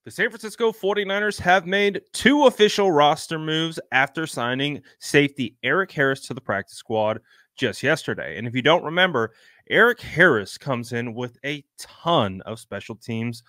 The San Francisco 49ers have made two official roster moves after signing safety Erik Harris to the practice squad just yesterday. And if you don't remember, Erik Harris comes in with a ton of special teams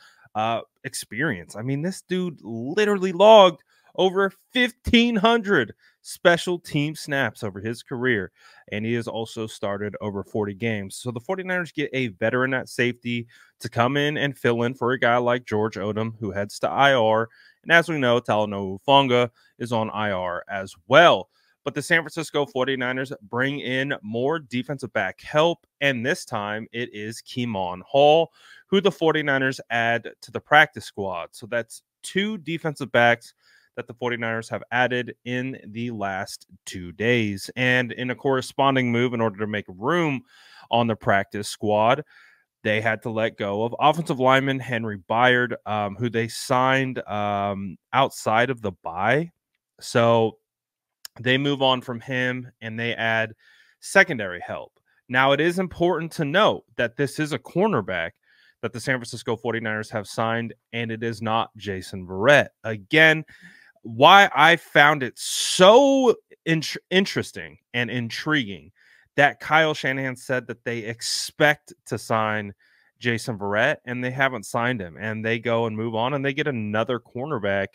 experience. I mean, this dude literally logged over 1,500 special team snaps over his career, and he has also started over 40 games. So the 49ers get a veteran at safety to come in and fill in for a guy like George Odom, who heads to IR. And as we know, Talanoa Hufanga is on IR as well. But the San Francisco 49ers bring in more defensive back help, and this time it is Kemon Hall, who the 49ers add to the practice squad. So that's two defensive backs that the 49ers have added in the last 2 days. And in a corresponding move, in order to make room on the practice squad, they had to let go of offensive lineman Henry Byard, who they signed outside of the bye. So they move on from him and they add secondary help. Now, it is important to note that this is a cornerback that the San Francisco 49ers have signed, and it is not Jason Verrett. Again, why I found it so interesting and intriguing that Kyle Shanahan said that they expect to sign Jason Verrett, and they haven't signed him, and they go and move on, and they get another cornerback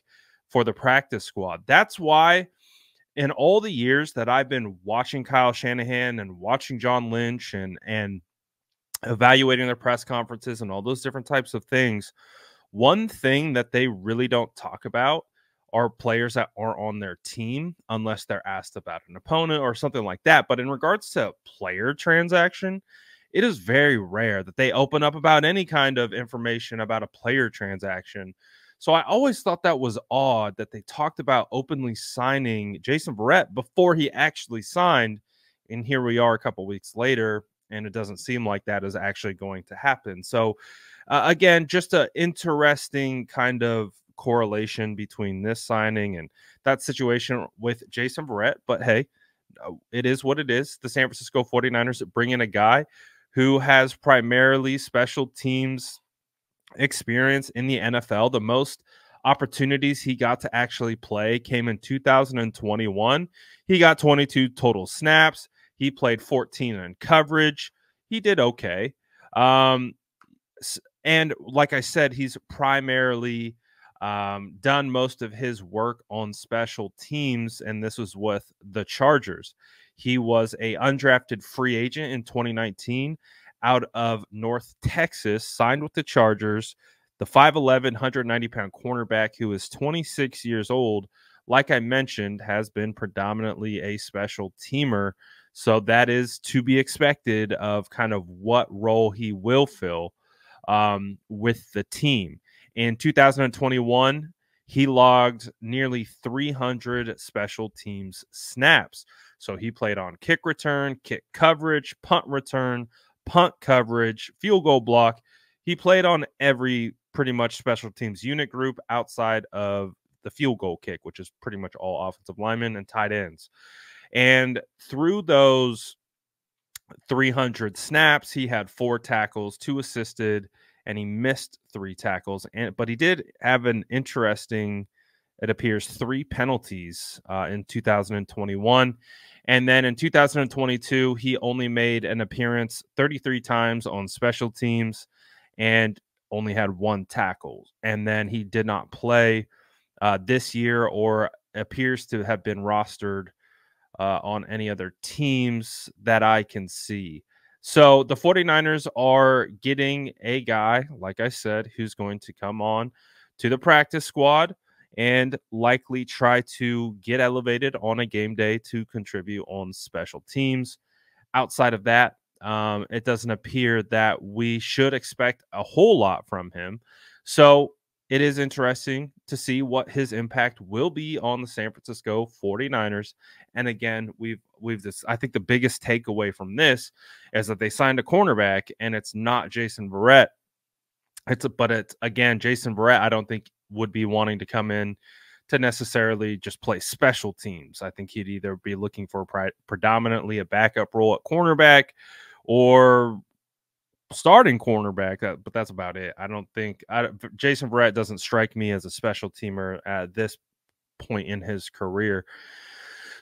for the practice squad. That's why in all the years that I've been watching Kyle Shanahan and watching John Lynch and evaluating their press conferences and all those different types of things, one thing that they really don't talk about are players that aren't on their team unless they're asked about an opponent or something like that. But in regards to player transaction, it is very rare that they open up about any kind of information about a player transaction. So I always thought that was odd that they talked about openly signing Jason Verrett before he actually signed. And here we are a couple weeks later, and it doesn't seem like that is actually going to happen. So again, just an interesting kind of correlation between this signing and that situation with Jason Verrett. But hey, it is what it is. The San Francisco 49ers bring in a guy who has primarily special teams experience in the NFL. The most opportunities he got to actually play came in 2021. He got 22 total snaps. He played 14 in coverage. He did okay. And like I said, he's primarily done most of his work on special teams, and this was with the Chargers. He was a undrafted free agent in 2019 out of North Texas, signed with the Chargers. The 5'11", 190-pound cornerback who is 26 years old, like I mentioned, has been predominantly a special teamer. So that is to be expected of kind of what role he will fill with the team. In 2021, he logged nearly 300 special teams snaps. So he played on kick return, kick coverage, punt return, punt coverage, field goal block. He played on every pretty much special teams unit group outside of the field goal kick, which is pretty much all offensive linemen and tight ends. And through those 300 snaps, he had 4 tackles, 2 assisted, and he missed 3 tackles. But he did have an interesting, it appears, 3 penalties in 2021. And then in 2022, he only made an appearance 33 times on special teams and only had 1 tackle. And then he did not play this year or appears to have been rostered on any other teams that I can see. So the 49ers are getting a guy, like I said, who's going to come on to the practice squad and likely try to get elevated on a game day to contribute on special teams. Outside of that, it doesn't appear that we should expect a whole lot from him. So it is interesting to see what his impact will be on the San Francisco 49ers. And again, I think the biggest takeaway from this is that they signed a cornerback, and it's not Jason Verrett. But it's again, Jason Verrett, I don't think would be wanting to come in to necessarily just play special teams. I think he'd either be looking for predominantly a backup role at cornerback or starting cornerback, but that's about it. I don't think Jason Verrett doesn't strike me as a special teamer at this point in his career.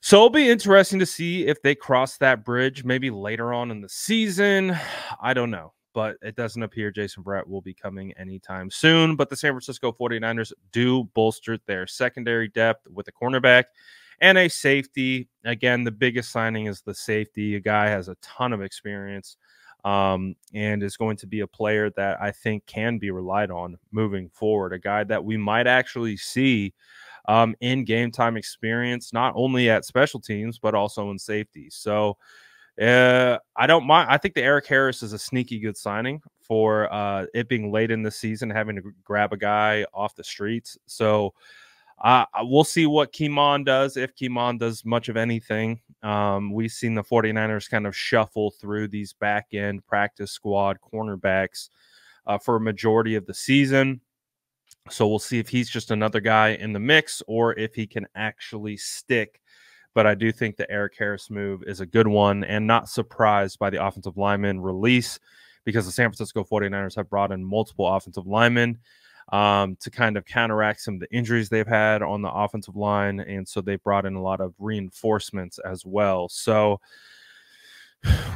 So it'll be interesting to see if they cross that bridge maybe later on in the season. I don't know, but it doesn't appear Jason Verrett will be coming anytime soon. But the San Francisco 49ers do bolster their secondary depth with a cornerback and a safety. Again, the biggest signing is the safety. A guy has a ton of experience and is going to be a player that I think can be relied on moving forward. A guy that we might actually see in game time experience, not only at special teams, but also in safety. So I don't mind. I think the Erik Harris is a sneaky good signing for it being late in the season, having to grab a guy off the streets. So we'll see what Kemon does, if Kemon does much of anything. We've seen the 49ers kind of shuffle through these back end practice squad cornerbacks for a majority of the season. So we'll see if he's just another guy in the mix or if he can actually stick. But I do think the Erik Harris move is a good one, and not surprised by the offensive lineman release, because the San Francisco 49ers have brought in multiple offensive linemen to kind of counteract some of the injuries they've had on the offensive line. And so they brought in a lot of reinforcements as well. So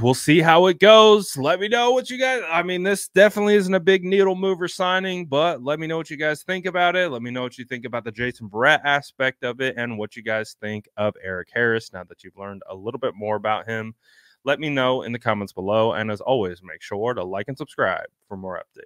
we'll see how it goes. Let me know what you guys, I mean, this definitely isn't a big needle mover signing, but let me know what you guys think about it. Let me know what you think about the Jason Verrett aspect of it and what you guys think of Erik Harris now that you've learned a little bit more about him. Let me know in the comments below. And as always, make sure to like and subscribe for more updates.